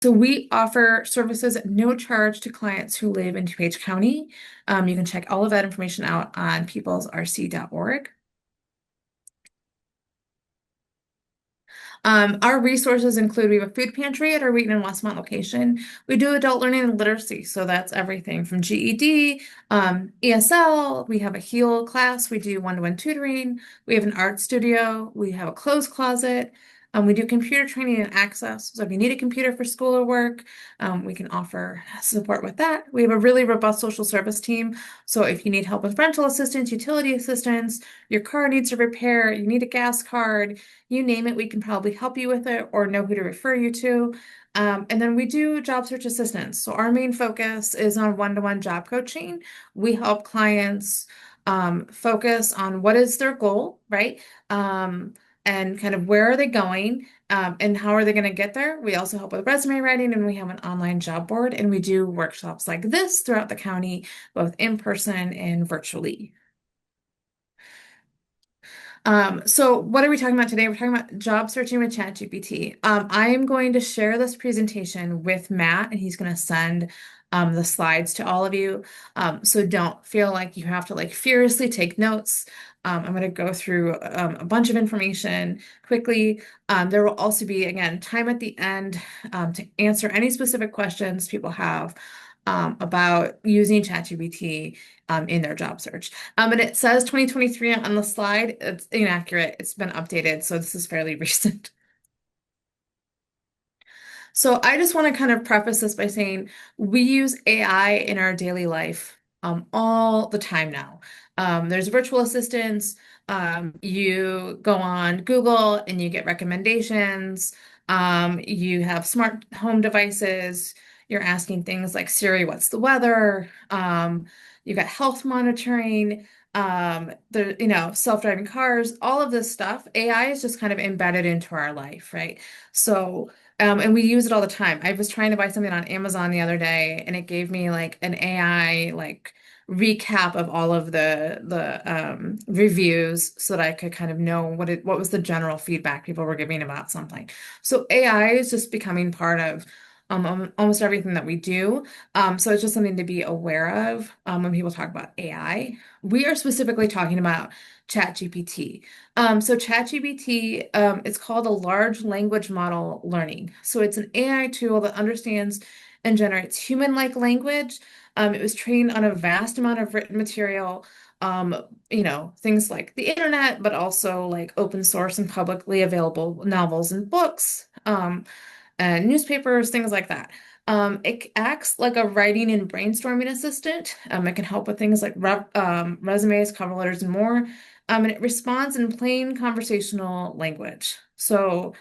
So we offer services at no charge to clients who live in DuPage County. You can check all of that information out on peoplesrc.org. Our resources include we have a food pantry at our Wheaton and Westmont location. We do adult learning and literacy, so that's everything from GED, ESL. We have a HEAL class. We do one-to-one tutoring. We have an art studio. We have a clothes closet. We do computer training and access. So if you need a computer for school or work, we can offer support with that. We have a really robust social service team. So if you need help with rental assistance, utility assistance, your car needs a repair, you need a gas card, you name it, we can probably help you with it or know who to refer you to. And then we do job search assistance. So our main focus is on one-to-one job coaching. We help clients focus on what is their goal, right? And kind of where are they going, and how are they going to get there. We also help with resume writing, and we have an online job board, and we do workshops like this throughout the county, both in person and virtually. So what are we talking about today? We're talking about job searching with ChatGPT. I am going to share this presentation with Matt, and he's going to send the slides to all of you. So don't feel like you have to like furiously take notes. I'm going to go through a bunch of information quickly. There will also be, again, time at the end to answer any specific questions people have about using ChatGPT in their job search. And it says 2023 on the slide. It's inaccurate. It's been updated, so this is fairly recent. So I just want to kind of preface this by saying we use AI in our daily life all the time now. There's virtual assistants. You go on Google and you get recommendations. You have smart home devices. You're asking things like Siri, what's the weather? You've got health monitoring. Self-driving cars, all of this stuff. AI is just kind of embedded into our life, right? So and we use it all the time. I was trying to buy something on Amazon the other day, and it gave me like an AI like recap of all of the reviews so that I could kind of know what was the general feedback people were giving about something. So AI is just becoming part of almost everything that we do. So it's just something to be aware of when people talk about AI. We are specifically talking about ChatGPT. So ChatGPT, it's called a large language model learning. So it's an AI tool that understands and generates human-like language. It was trained on a vast amount of written material, things like the internet, but also like open source and publicly available novels and books, and newspapers, things like that. It acts like a writing and brainstorming assistant. It can help with things like resumes, cover letters, and more. And it responds in plain conversational language. So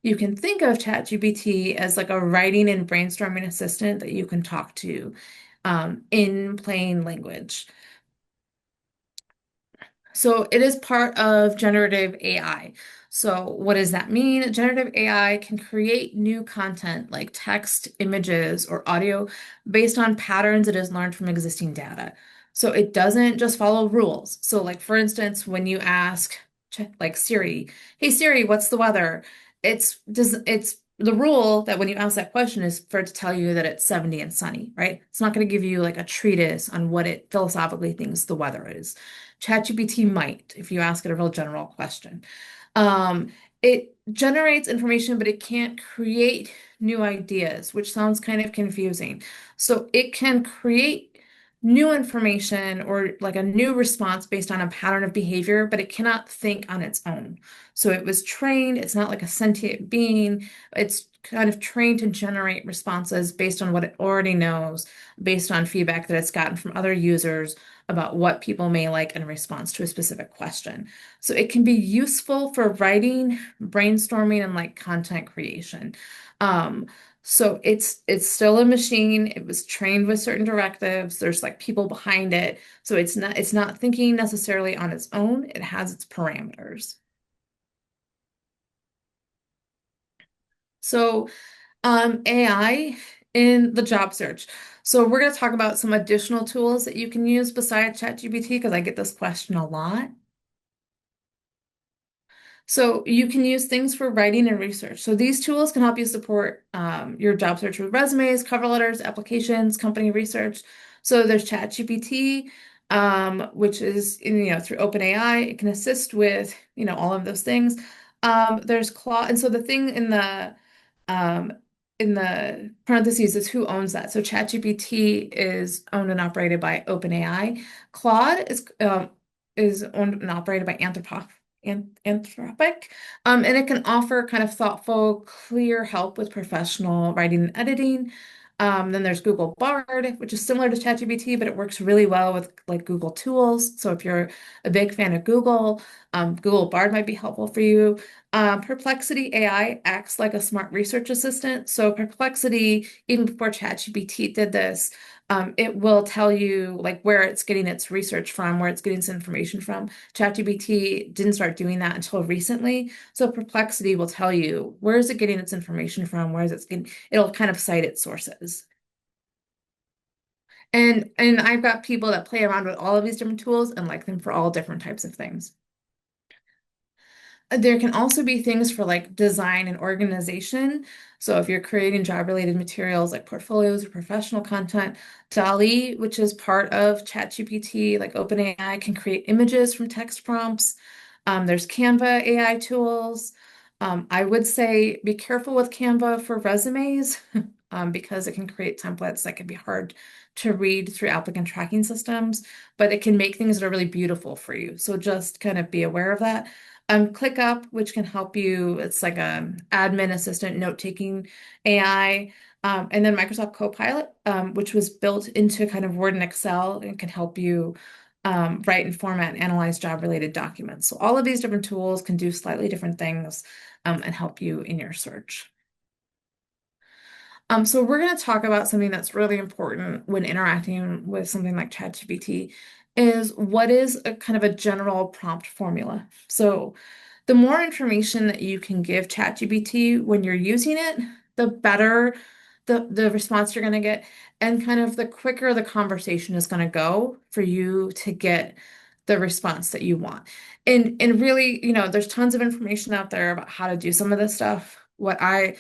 you can think of ChatGPT as like a writing and brainstorming assistant that you can talk to in plain language. So it is part of generative AI. So what does that mean? Generative AI can create new content like text, images, or audio based on patterns it has learned from existing data. So it doesn't just follow rules. So like for instance, when you ask like Siri, "Hey Siri, what's the weather?" It's the rule that when you ask that question is for it to tell you that it's 70 and sunny, right? It's not going to give you like a treatise on what it philosophically thinks the weather is. ChatGPT might, if you ask it a real general question. It generates information, but it can't create new ideas, which sounds kind of confusing. So it can create new information or like a new response based on a pattern of behavior, but it cannot think on its own. So it was trained, it's not like a sentient being, it's kind of trained to generate responses based on what it already knows, based on feedback that it's gotten from other users about what people may like in response to a specific question. So it can be useful for writing, brainstorming, and like content creation. So it's still a machine. It was trained with certain directives. There's like people behind it. So it's not thinking necessarily on its own. It has its parameters. So AI in the job search. So we're going to talk about some additional tools that you can use besides ChatGPT because I get this question a lot. So you can use things for writing and research. So these tools can help you support your job search with resumes, cover letters, applications, company research. So there's ChatGPT, which is through OpenAI. It can assist with all of those things. There's Claude, and so the thing um, in the parentheses is who owns that. So ChatGPT is owned and operated by OpenAI. Claude is owned and operated by Anthropic, and it can offer kind of thoughtful, clear help with professional writing and editing. Then there's Google Bard, which is similar to ChatGPT, but it works really well with like Google tools. So if you're a big fan of Google, Google Bard might be helpful for you. Perplexity AI acts like a smart research assistant. So Perplexity, even before ChatGPT did this, it will tell you like where it's getting its research from, where it's getting its information from. ChatGPT didn't start doing that until recently. So Perplexity will tell you where is it getting its information from, where is it getting, it'll kind of cite its sources. And I've got people that play around with all of these different tools and like them for all different types of things. There can also be things for like design and organization. So if you're creating job-related materials like portfolios or professional content, DALL-E, which is part of ChatGPT, like OpenAI, can create images from text prompts. There's Canva AI tools. I would say be careful with Canva for resumes because it can create templates that can be hard to read through applicant tracking systems, but it can make things that are really beautiful for you. So just kind of be aware of that. ClickUp, which can help you. It's like a admin assistant note-taking AI. And then Microsoft Copilot, which was built into kind of Word and Excel and can help you write and format and analyze job-related documents. So all of these different tools can do slightly different things and help you in your search. So we're going to talk about something that's really important when interacting with something like ChatGPT is what is a kind of a general prompt formula. So the more information that you can give ChatGPT when you're using it, the better the response you're going to get, and kind of the quicker the conversation is going to go for you to get the response that you want. And really, there's tons of information out there about how to do some of this stuff. The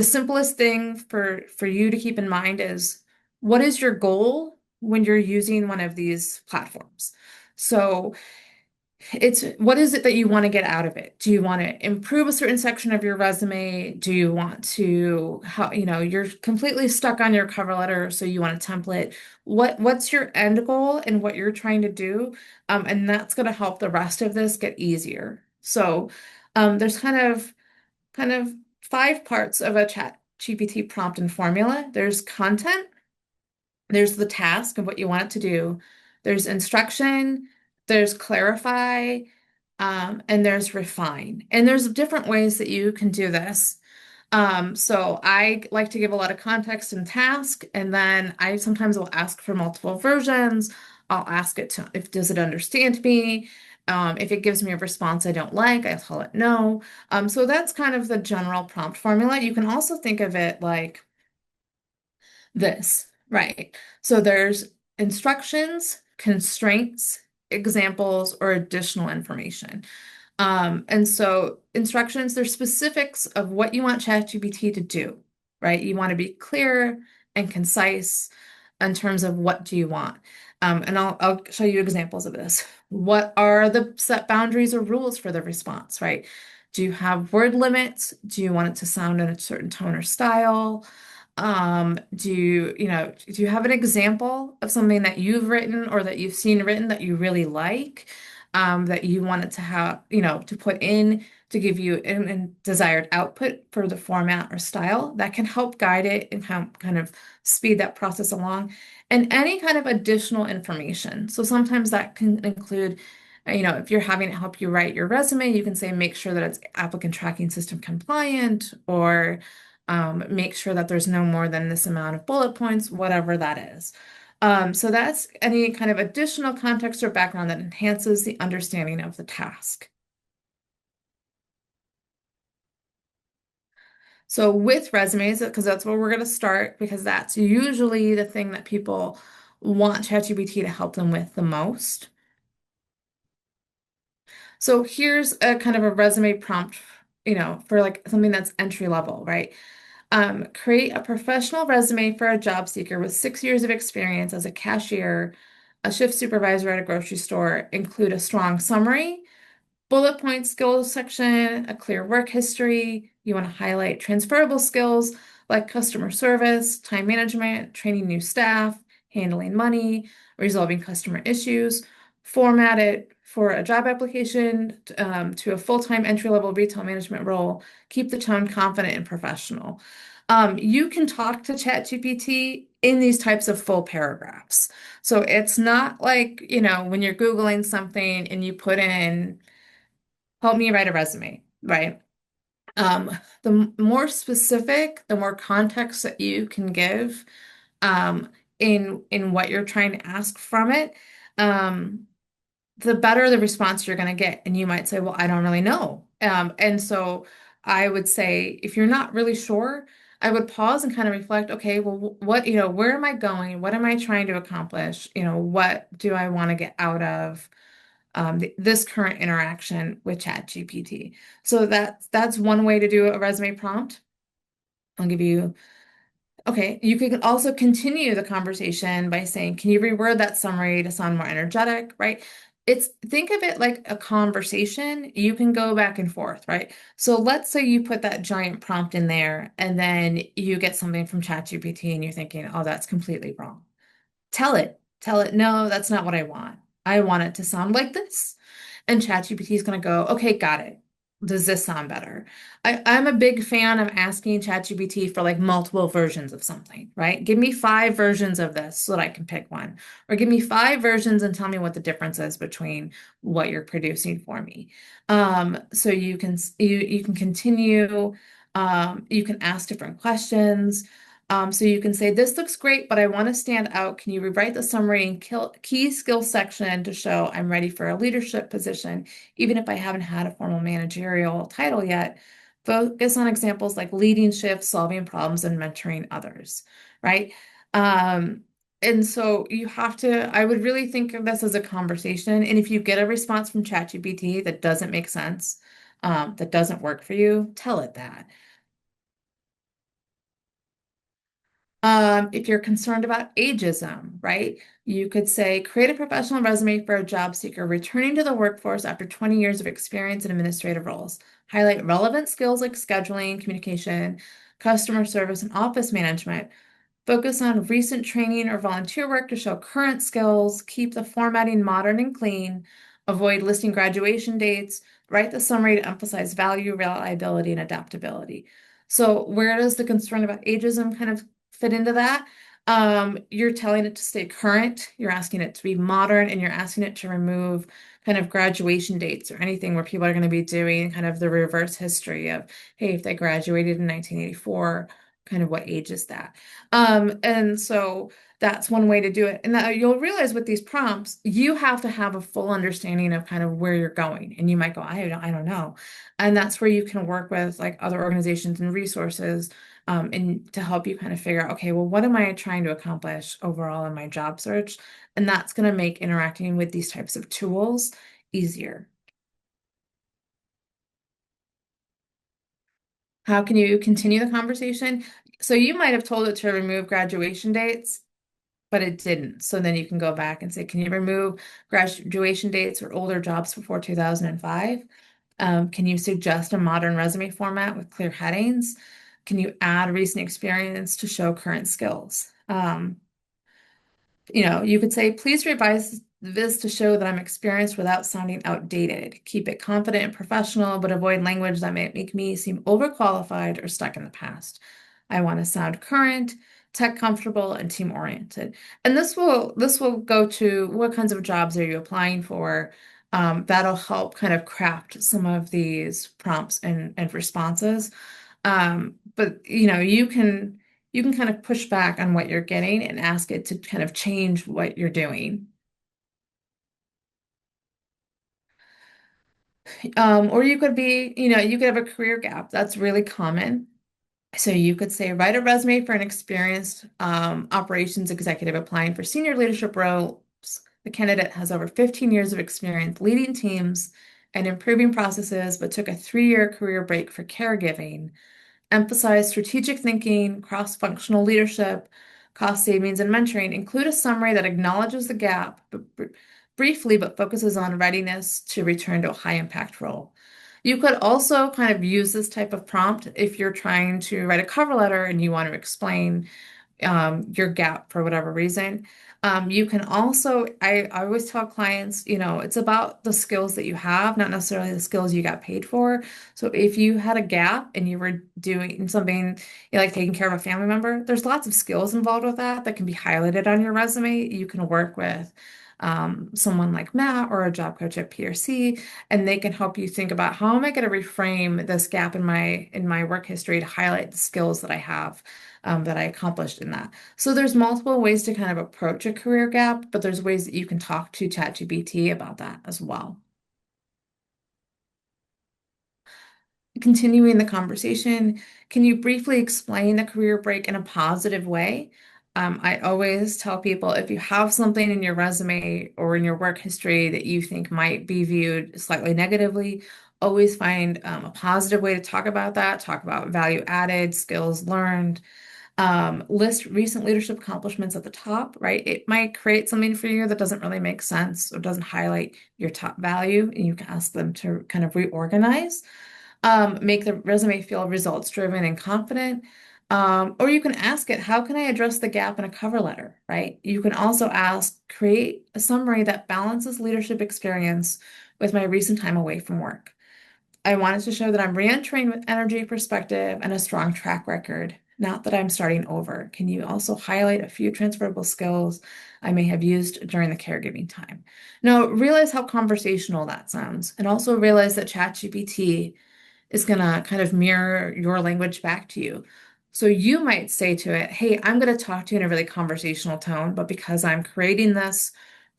simplest thing for you to keep in mind is what is your goal when you're using one of these platforms? So it's what is it that you want to get out of it? Do you want to improve a certain section of your resume? Do you want to, you're completely stuck on your cover letter, so you want a template. What's your end goal and what you're trying to do? And that's going to help the rest of this get easier. So there's kind of five parts of a chat GPT prompt and formula. There's content, there's the task of what you want it to do, there's instruction, there's clarify, and there's refine. And there's different ways that you can do this. So I like to give a lot of context and task, and then I sometimes will ask for multiple versions. I'll ask it to if does it understand me? If it gives me a response I don't like, I'll tell it no. So that's kind of the general prompt formula. You can also think of it like this, right? So there's instructions, constraints, examples, or additional information. And so instructions, there's specifics of what you want ChatGPT to do, right? You want to be clear and concise in terms of what do you want. And I'll show you examples of this. What are the set boundaries or rules for the response, right? Do you have word limits? Do you want it to sound in a certain tone or style? Do you have an example of something that you've written or that you've seen written that you really like, that you wanted to have, to put in to give you an desired output for the format or style that can help guide it and kind of speed that process along, and any kind of additional information. So sometimes that can include, if you're having it help you write your resume, you can say, make sure that it's applicant tracking system compliant, or make sure that there's no more than this amount of bullet points, whatever that is. So that's any kind of additional context or background that enhances the understanding of the task. So with resumes, because that's where we're going to start, because that's usually the thing that people want ChatGPT to help them with the most. So here's a kind of a resume prompt, for like something that's entry level, right? Create a professional resume for a job seeker with 6 years of experience as a cashier, a shift supervisor at a grocery store. Include a strong summary, bullet point skills section, a clear work history. You want to highlight transferable skills like customer service, time management, training new staff, handling money, resolving customer issues. Format it for a job application to a full-time entry-level retail management role. Keep the tone confident and professional. You can talk to ChatGPT in these types of full paragraphs. So it's not like, when you're Googling something and you put in help me write a resume, right? The more specific, the more context that you can give in what you're trying to ask from it, um, the better the response you're going to get. And you might say, well, I don't really know. And so I would say, if you're not really sure, I would pause and kind of reflect, okay, well, where am I going? What am I trying to accomplish? What do I want to get out of this current interaction with ChatGPT? So that's one way to do a resume prompt. I'll give you Okay, you could also continue the conversation by saying, can you reword that summary to sound more energetic, right? Think of it like a conversation. You can go back and forth, right? So let's say you put that giant prompt in there and then you get something from ChatGPT and you're thinking, oh, that's completely wrong. Tell it, no, that's not what I want. I want it to sound like this. And ChatGPT is going to go, okay, got it. Does this sound better? I'm a big fan of asking ChatGPT for like multiple versions of something, right? Give me 5 versions of this so that I can pick one. Or give me 5 versions and tell me what the difference is between what you're producing for me. So you can continue, you can ask different questions. So you can say, this looks great, but I want to stand out. Can you rewrite the summary and key skill section to show I'm ready for a leadership position, even if I haven't had a formal managerial title yet? Focus on examples like leading shifts, solving problems, and mentoring others, right? Um, and so I would really think of this as a conversation. And if you get a response from ChatGPT that doesn't make sense, that doesn't work for you, tell it that. If you're concerned about ageism, right, you could say, create a professional resume for a job seeker returning to the workforce after 20 years of experience in administrative roles. Highlight relevant skills like scheduling, communication, customer service, and office management. Focus on recent training or volunteer work to show current skills. Keep the formatting modern and clean. Avoid listing graduation dates. Write the summary to emphasize value, reliability, and adaptability. So, where does the concern about ageism kind of fit into that? You're telling it to stay current, you're asking it to be modern, and you're asking it to remove kind of graduation dates or anything where people are going to be doing kind of the reverse history of, hey, if they graduated in 1984, kind of what age is that? And so that's one way to do it. And that you'll realize with these prompts, you have to have a full understanding of kind of where you're going. And you might go, I don't know. And that's where you can work with like other organizations and resources, and to help you kind of figure out, okay, well, what am I trying to accomplish overall in my job search? And that's going to make interacting with these types of tools easier. How can you continue the conversation? So you might have told it to remove graduation dates, but it didn't. So then you can go back and say, can you remove graduation dates or older jobs before 2005? Can you suggest a modern resume format with clear headings? Can you add recent experience to show current skills? You could say, please revise this to show that I'm experienced without sounding outdated. Keep it confident and professional, but avoid language that might make me seem overqualified or stuck in the past. I want to sound current, tech comfortable, and team oriented. And this will go to what kinds of jobs are you applying for? That'll help kind of craft some of these prompts and responses. But you can kind of push back on what you're getting and ask it to kind of change what you're doing. Or you could have a career gap. That's really common. So you could say, write a resume for an experienced operations executive applying for senior leadership roles. The candidate has over 15 years of experience leading teams and improving processes, but took a 3-year career break for caregiving. Emphasize strategic thinking, cross-functional leadership, cost savings, and mentoring. Include a summary that acknowledges the gap briefly, but focuses on readiness to return to a high-impact role. You could also kind of use this type of prompt if you're trying to write a cover letter and you want to explain your gap for whatever reason. You can also, I always tell clients, it's about the skills that you have, not necessarily the skills you got paid for. So if you had a gap and you were doing something, like taking care of a family member, there's lots of skills involved with that that can be highlighted on your resume. You can work with someone like Matt or a job coach at PRC, and they can help you think about how am I going to reframe this gap in my work history to highlight the skills that I have that I accomplished in that. So there's multiple ways to kind of approach a career gap, but there's ways that you can talk to ChatGPT about that as well. Continuing the conversation, can you briefly explain the career break in a positive way? I always tell people if you have something in your resume or in your work history that you think might be viewed slightly negatively, always find a positive way to talk about that, talk about value added, skills learned. List recent leadership accomplishments at the top, right? It might create something for you that doesn't really make sense or doesn't highlight your top value, and you can ask them to kind of reorganize. Make the resume feel results driven and confident. Or you can ask it, how can I address the gap in a cover letter, right? You can also ask, create a summary that balances leadership experience with my recent time away from work. I wanted to show that I'm re-entering with energy, perspective, and a strong track record, not that I'm starting over. Can you also highlight a few transferable skills I may have used during the caregiving time? Now, realize how conversational that sounds, and also realize that ChatGPT is going to kind of mirror your language back to you. So you might say to it, hey, I'm going to talk to you in a really conversational tone, but because I'm creating this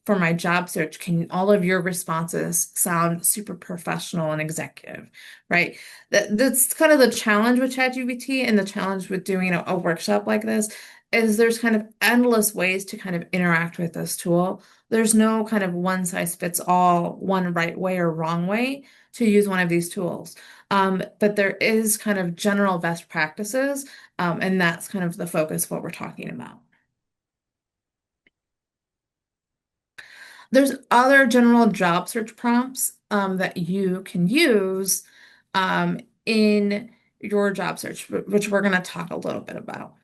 for my job search, can all of your responses sound super professional and executive, right? That's kind of the challenge with ChatGPT and the challenge with doing a workshop like this is there's kind of endless ways to kind of interact with this tool. There's no kind of one size fits all, one right way or wrong way to use one of these tools. But there is kind of general best practices, and that's kind of the focus of what we're talking about. There's other general job search prompts that you can use in your job search, which we're going to talk a little bit about.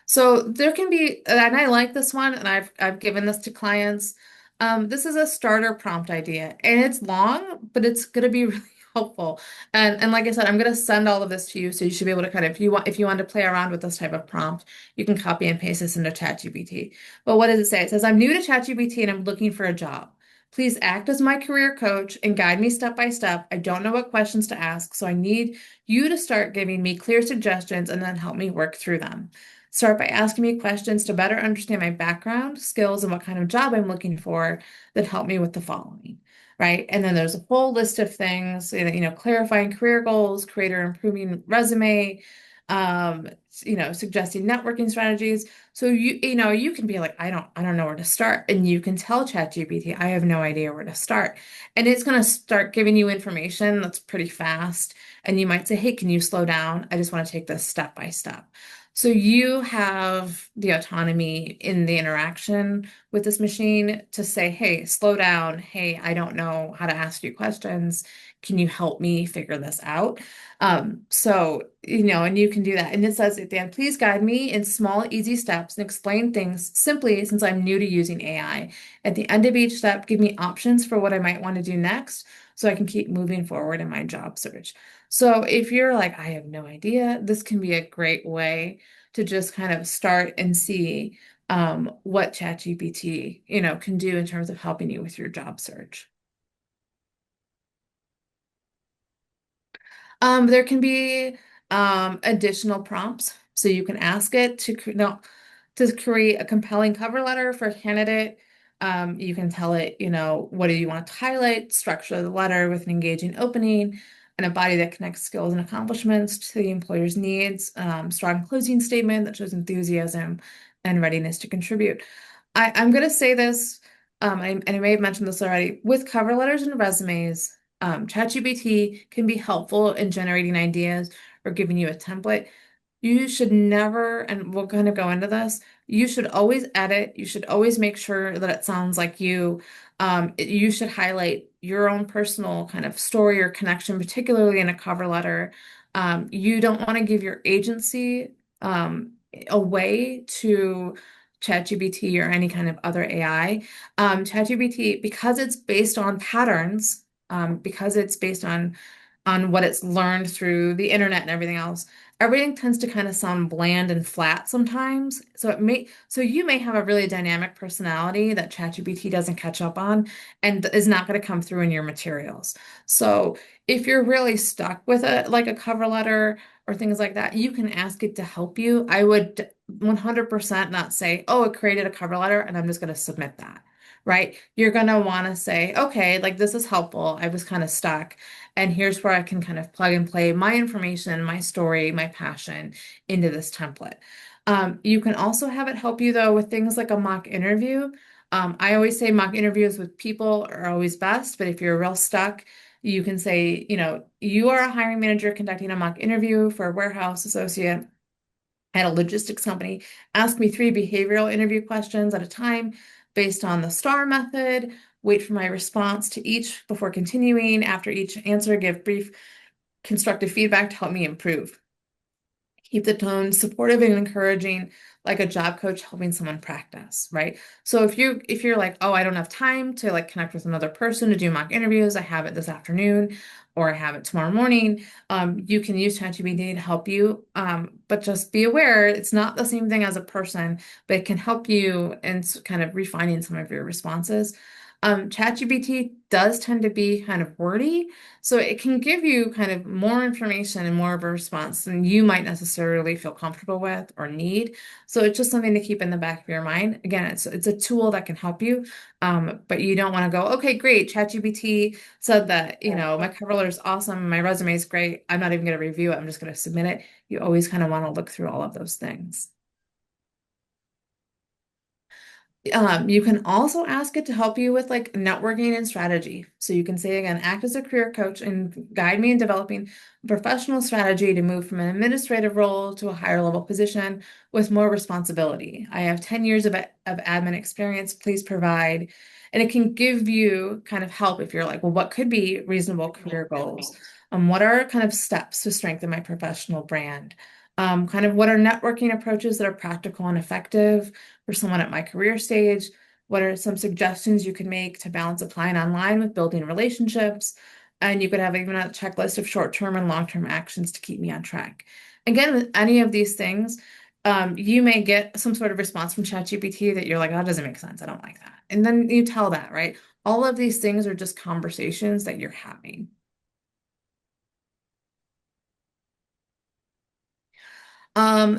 So there can be, and I like this one, and I've given this to clients. This is a starter prompt idea, and it's long, but it's going to be really helpful. And like I said, I'm going to send all of this to you, so you should be able to kind of, if you want to play around with this type of prompt, you can copy and paste this into ChatGPT. But what does it say? It says, I'm new to ChatGPT and I'm looking for a job. Please act as my career coach and guide me step by step. I don't know what questions to ask, so I need you to start giving me clear suggestions and then help me work through them. Start by asking me questions to better understand my background, skills, and what kind of job I'm looking for that help me with the following, right? And then there's a whole list of things, clarifying career goals, create or improving resume, um, suggesting networking strategies. So you can be like, I don't know where to start. And you can tell ChatGPT, I have no idea where to start. And it's going to start giving you information that's pretty fast. And you might say, hey, can you slow down? I just want to take this step by step. So you have the autonomy in the interaction with this machine to say, hey, slow down. Hey, I don't know how to ask you questions. Can you help me figure this out? And you can do that. And it says at the end, please guide me in small, easy steps and explain things simply since I'm new to using AI. At the end of each step, give me options for what I might want to do next so I can keep moving forward in my job search. So if you're like, I have no idea, this can be a great way to just kind of start and see what ChatGPT, can do in terms of helping you with your job search. There can be additional prompts. So you can ask it to no, to create a compelling cover letter for a candidate. You can tell it, what do you want to highlight, structure the letter with an engaging opening and a body that connects skills and accomplishments to the employer's needs, strong closing statement that shows enthusiasm and readiness to contribute. I'm going to say this. and I may have mentioned this already, with cover letters and resumes, ChatGPT can be helpful in generating ideas or giving you a template. You should never, and we'll kind of go into this, you should always edit. You should always make sure that it sounds like you. You should highlight your own personal kind of story or connection, particularly in a cover letter. You don't want to give your agency away to ChatGPT or any kind of other AI. ChatGPT, because it's based on patterns, because it's based on what it's learned through the internet and everything else, everything tends to kind of sound bland and flat sometimes. So you may have a really dynamic personality that ChatGPT doesn't catch up on and is not going to come through in your materials. So if you're really stuck with like a cover letter or things like that, you can ask it to help you. I would 100% not say, oh, it created a cover letter and I'm just going to submit that. Right? You're going to want to say, okay, like this is helpful. I was kind of stuck. And here's where I can kind of plug and play my information, my story, my passion into this template. You can also have it help you though with things like a mock interview. I always say mock interviews with people are always best, but if you're real stuck, you can say, you are a hiring manager conducting a mock interview for a warehouse associate at a logistics company. Ask me three behavioral interview questions at a time based on the STAR method. Wait for my response to each before continuing. After each answer, give brief constructive feedback to help me improve. Keep the tone supportive and encouraging, like a job coach helping someone practice, right? So if you're like, oh, I don't have time to like connect with another person to do mock interviews, I have it this afternoon or I have it tomorrow morning. You can use ChatGPT to help you, but just be aware it's not the same thing as a person, but it can help you in kind of refining some of your responses. ChatGPT does tend to be kind of wordy. So it can give you kind of more information and more of a response than you might necessarily feel comfortable with or need. So it's just something to keep in the back of your mind. Again, it's a tool that can help you, but you don't want to go, okay, great. ChatGPT said that, my cover letter is awesome, my resume is great. I'm not even going to review it. I'm just going to submit it. You always kind of want to look through all of those things. You can also ask it to help you with like networking and strategy. So you can say again, act as a career coach and guide me in developing a professional strategy to move from an administrative role to a higher level position with more responsibility. I have 10 years of admin experience. Please provide. And it can give you kind of help if you're like, well, what could be reasonable career goals? What are kind of steps to strengthen my professional brand? Kind of what are networking approaches that are practical and effective for someone at my career stage? What are some suggestions you can make to balance applying online with building relationships? And you could have even a checklist of short-term and long-term actions to keep me on track. Again, with any of these things, you may get some sort of response from ChatGPT that you're like, oh, that doesn't make sense. I don't like that. And then you tell that, right? All of these things are just conversations that you're having.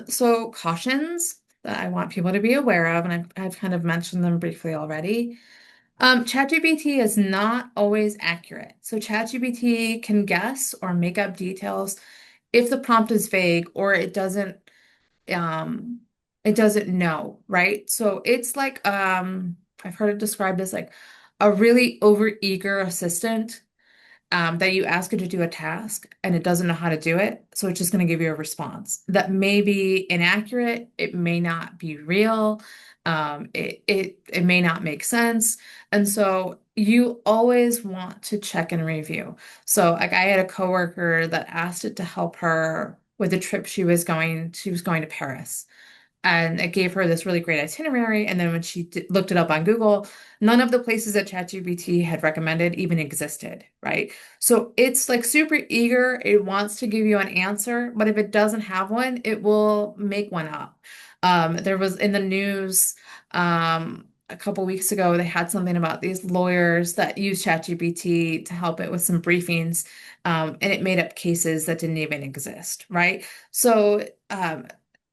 So cautions that I want people to be aware of, and I've kind of mentioned them briefly already. ChatGPT is not always accurate. So ChatGPT can guess or make up details if the prompt is vague or um it doesn't know, right? So it's like I've heard it described as like a really overeager assistant that you ask it to do a task and it doesn't know how to do it. So it's just going to give you a response that may be inaccurate. It may not be real. It may not make sense. And so you always want to check and review. So like I had a coworker that asked it to help her with a trip she was going to Paris. And it gave her this really great itinerary. And then when she looked it up on Google, none of the places that ChatGPT had recommended even existed, right? So it's like super eager. It wants to give you an answer, but if it doesn't have one, it will make one up. There was in the news a couple weeks ago, they had something about these lawyers that use ChatGPT to help it with some briefings, and it made up cases that didn't even exist, right? So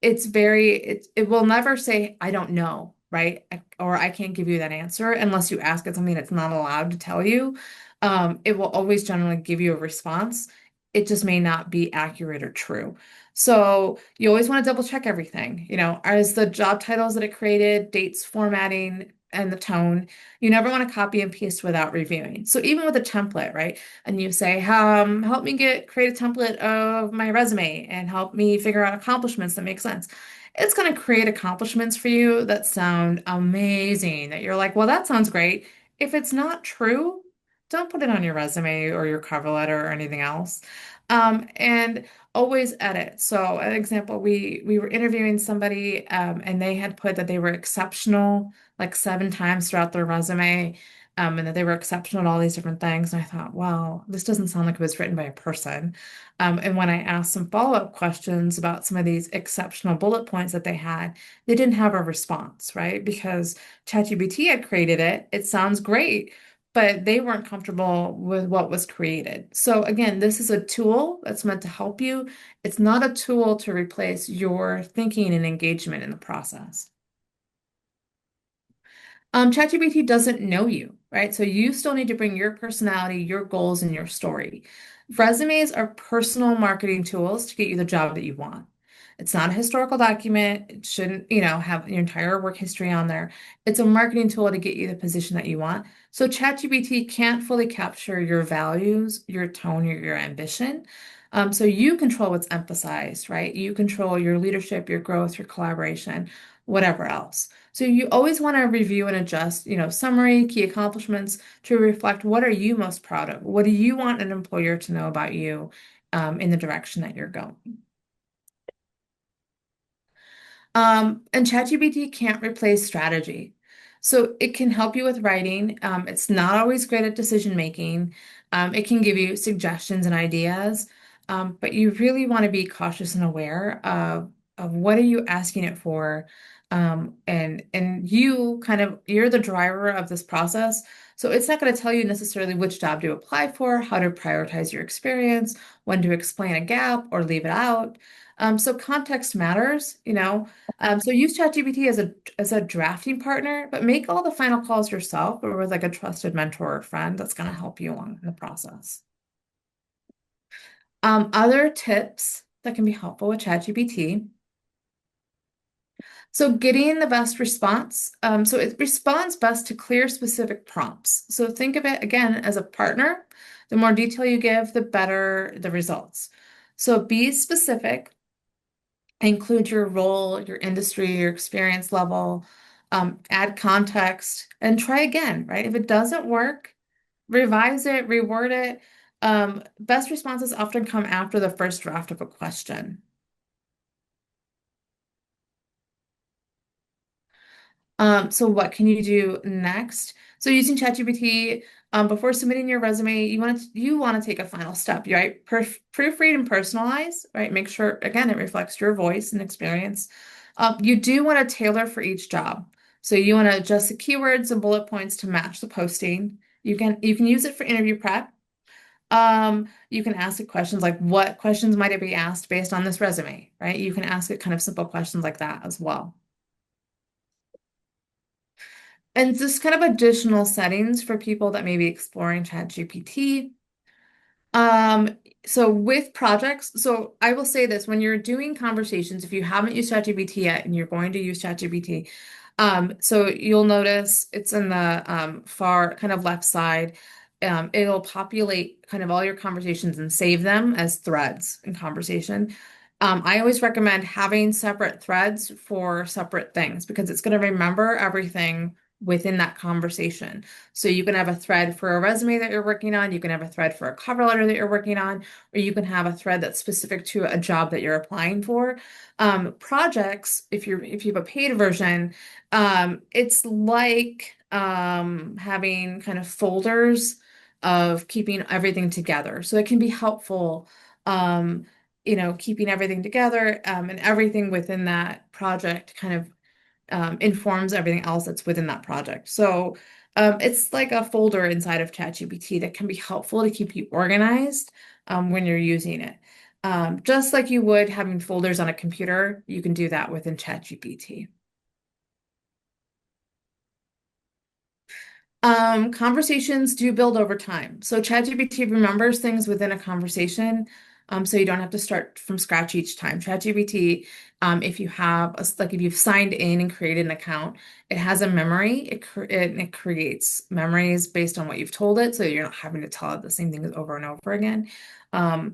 it will never say, I don't know, right? Or I can't give you that answer unless you ask it something it's not allowed to tell you. It will always generally give you a response. It just may not be accurate or true. So you always want to double check everything. As the job titles that it created, dates, formatting, and the tone. You never want to copy and paste without reviewing. So even with a template, right? And you say, help me create a template of my resume and help me figure out accomplishments that make sense. It's going to create accomplishments for you that sound amazing, that you're like, well, that sounds great. If it's not true, don't put it on your resume or your cover letter or anything else. And always edit. So, an example, we were interviewing somebody, and they had put that they were exceptional like 7 times throughout their resume, and that they were exceptional at all these different things. And I thought, well, this doesn't sound like it was written by a person. And when I asked some follow-up questions about some of these exceptional bullet points that they had, they didn't have a response, right? Because ChatGPT had created it. It sounds great, but they weren't comfortable with what was created. So again, this is a tool that's meant to help you. It's not a tool to replace your thinking and engagement in the process. ChatGPT doesn't know you, right? So you still need to bring your personality, your goals, and your story. Resumes are personal marketing tools to get you the job that you want. It's not a historical document. It shouldn't, have your entire work history on there. It's a marketing tool to get you the position that you want. So ChatGPT can't fully capture your values, your tone, or your ambition. So you control what's emphasized, right? You control your leadership, your growth, your collaboration, whatever else. So you always want to review and adjust, summary, key accomplishments to reflect what are you most proud of? What do you want an employer to know about you, in the direction that you're going? And ChatGPT can't replace strategy. So it can help you with writing. It's not always great at decision making. It can give you suggestions and ideas, but you really want to be cautious and aware of what are you asking it for. And you're the driver of this process. So it's not going to tell you necessarily which job to apply for, how to prioritize your experience, when to explain a gap or leave it out. So context matters. So use ChatGPT as a drafting partner, but make all the final calls yourself or with like a trusted mentor or friend that's going to help you along in the process. Other tips that can be helpful with ChatGPT. So getting the best response. So it responds best to clear, specific prompts. So think of it again as a partner. The more detail you give, the better the results. So be specific. Include your role, your industry, your experience level, add context, and try again, right? If it doesn't work, revise it, reword it. Best responses often come after the first draft of a question. So what can you do next? So using ChatGPT, before submitting your resume, you want to take a final step, right? Proofread and personalize, right? Make sure again it reflects your voice and experience. You do want to tailor for each job. So you want to adjust the keywords and bullet points to match the posting. You can use it for interview prep. You can ask it questions like what questions might it be asked based on this resume, right? You can ask it kind of simple questions like that as well. And just kind of additional settings for people that may be exploring ChatGPT. Um, so with projects, so I will say this, when you're doing conversations, if you haven't used ChatGPT yet and you're going to use ChatGPT, so you'll notice it's in the far kind of left side. It'll populate kind of all your conversations and save them as threads in conversation. I always recommend having separate threads for separate things because it's going to remember everything within that conversation. So you can have a thread for a resume that you're working on, you can have a thread for a cover letter that you're working on, or you can have a thread that's specific to a job that you're applying for. Projects, if you have a paid version, it's like having kind of folders of keeping everything together. So it can be helpful, keeping everything together, and everything within that project kind of informs everything else that's within that project. So it's like a folder inside of ChatGPT that can be helpful to keep you organized when you're using it. Just like you would having folders on a computer, you can do that within ChatGPT. Conversations do build over time. So ChatGPT remembers things within a conversation. so you don't have to start from scratch each time. ChatGPT, if you have like if you've signed in and created an account, it has a memory. It creates memories based on what you've told it, so you're not having to tell it the same thing over and over again. Um,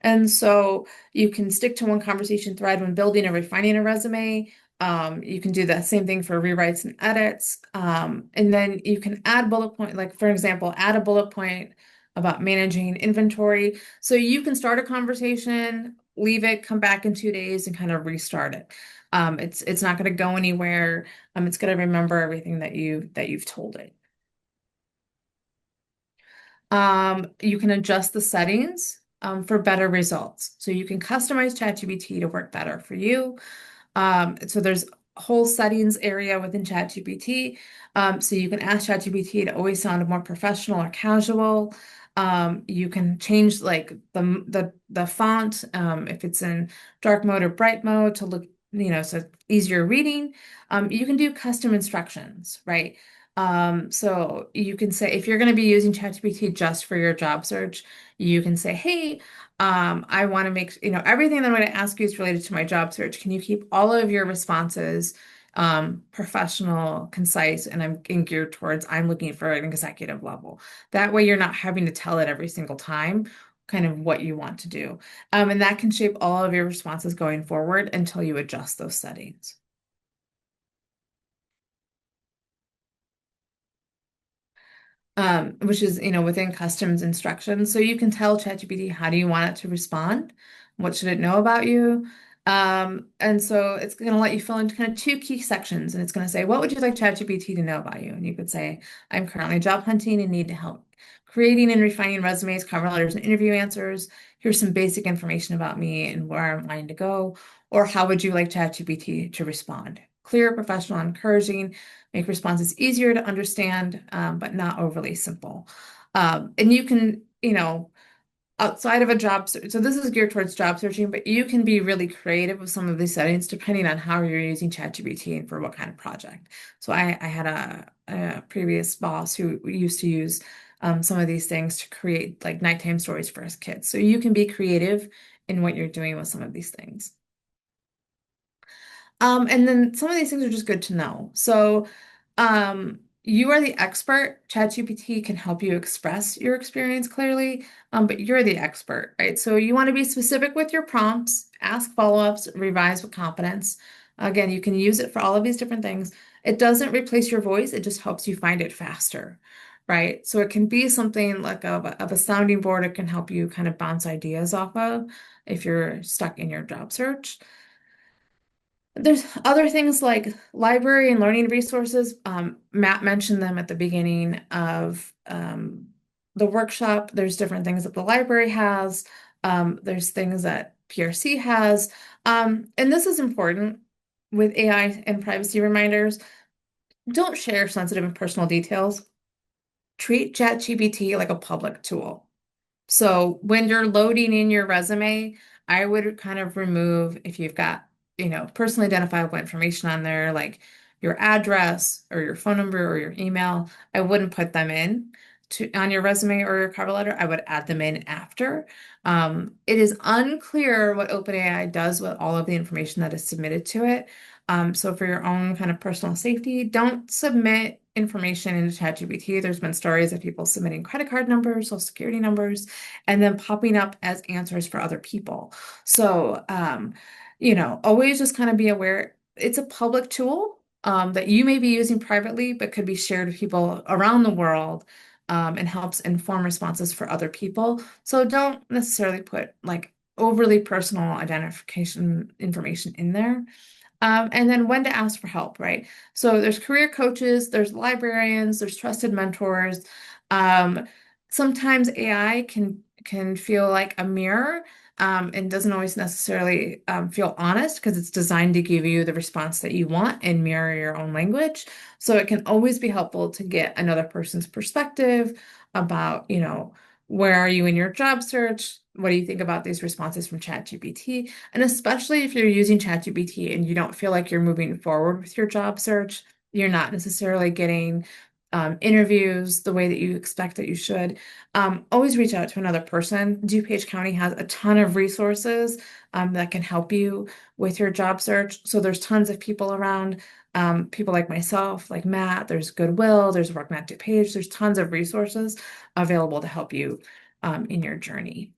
and so you can stick to one conversation thread when building or refining a resume. You can do the same thing for rewrites and edits. And then you can add bullet point, like for example, add a bullet point about managing inventory. So you can start a conversation, leave it, come back in 2 days and kind of restart it. It's not going to go anywhere. It's going to remember everything that you've told it. You can adjust the settings for better results. So you can customize ChatGPT to work better for you. So there's a whole settings area within ChatGPT. So you can ask ChatGPT to always sound more professional or casual. You can change like the font if it's in dark mode or bright mode to look, so easier reading. You can do custom instructions, right? So you can say if you're going to be using ChatGPT just for your job search, you can say, hey, I want to make, everything that I'm going to ask you is related to my job search. Can you keep all of your responses professional, concise, and I'm geared towards I'm looking for an executive level. That way you're not having to tell it every single time kind of what you want to do. And that can shape all of your responses going forward until you adjust those settings. Which is, within customs instructions. So you can tell ChatGPT how do you want it to respond? What should it know about you? And so it's going to let you fill in kind of two key sections, and it's going to say, what would you like ChatGPT to know about you? And you could say, I'm currently job hunting and need help creating and refining resumes, cover letters, and interview answers. Here's some basic information about me and where I'm wanting to go. Or how would you like ChatGPT to respond? Clear, professional, encouraging. Make responses easier to understand, but not overly simple. And you can, outside of a job search, so this is geared towards job searching, but you can be really creative with some of these settings depending on how you're using ChatGPT and for what kind of project. So I had a previous boss who used to use some of these things to create like nighttime stories for his kids. So you can be creative in what you're doing with some of these things. And then some of these things are just good to know. So, you are the expert. ChatGPT can help you express your experience clearly, but you're the expert, right? So you want to be specific with your prompts, ask follow-ups, revise with confidence. Again, you can use it for all of these different things. It doesn't replace your voice, it just helps you find it faster, right? So it can be something like of a sounding board. It can help you kind of bounce ideas off of if you're stuck in your job search. There's other things like library and learning resources. Matt mentioned them at the beginning of the workshop. There's different things that the library has. There's things that PRC has. And this is important with AI and privacy reminders. Don't share sensitive and personal details. Treat ChatGPT like a public tool. So when you're loading in your resume, I would kind of remove if you've got, personally identifiable information on there, like your address or your phone number or your email. I wouldn't put them in on your resume or your cover letter. I would add them in after. It is unclear what OpenAI does with all of the information that is submitted to it. So for your own kind of personal safety, don't submit information into ChatGPT. There's been stories of people submitting credit card numbers, social security numbers, and then popping up as answers for other people. So, always just kind of be aware it's a public tool that you may be using privately, but could be shared with people around the world and helps inform responses for other people. So don't necessarily put like overly personal identification information in there. And then when to ask for help, right? So there's career coaches, there's librarians, there's trusted mentors. Um, Sometimes AI can feel like a mirror and doesn't always necessarily feel honest because it's designed to give you the response that you want and mirror your own language. So it can always be helpful to get another person's perspective about, where are you in your job search? What do you think about these responses from ChatGPT? And especially if you're using ChatGPT and you don't feel like you're moving forward with your job search, you're not necessarily getting interviews the way that you expect that you should, always reach out to another person. DuPage County has a ton of resources that can help you with your job search. So there's tons of people around, people like myself, like Matt, there's Goodwill, there's WorkNet DuPage, there's tons of resources available to help you in your journey.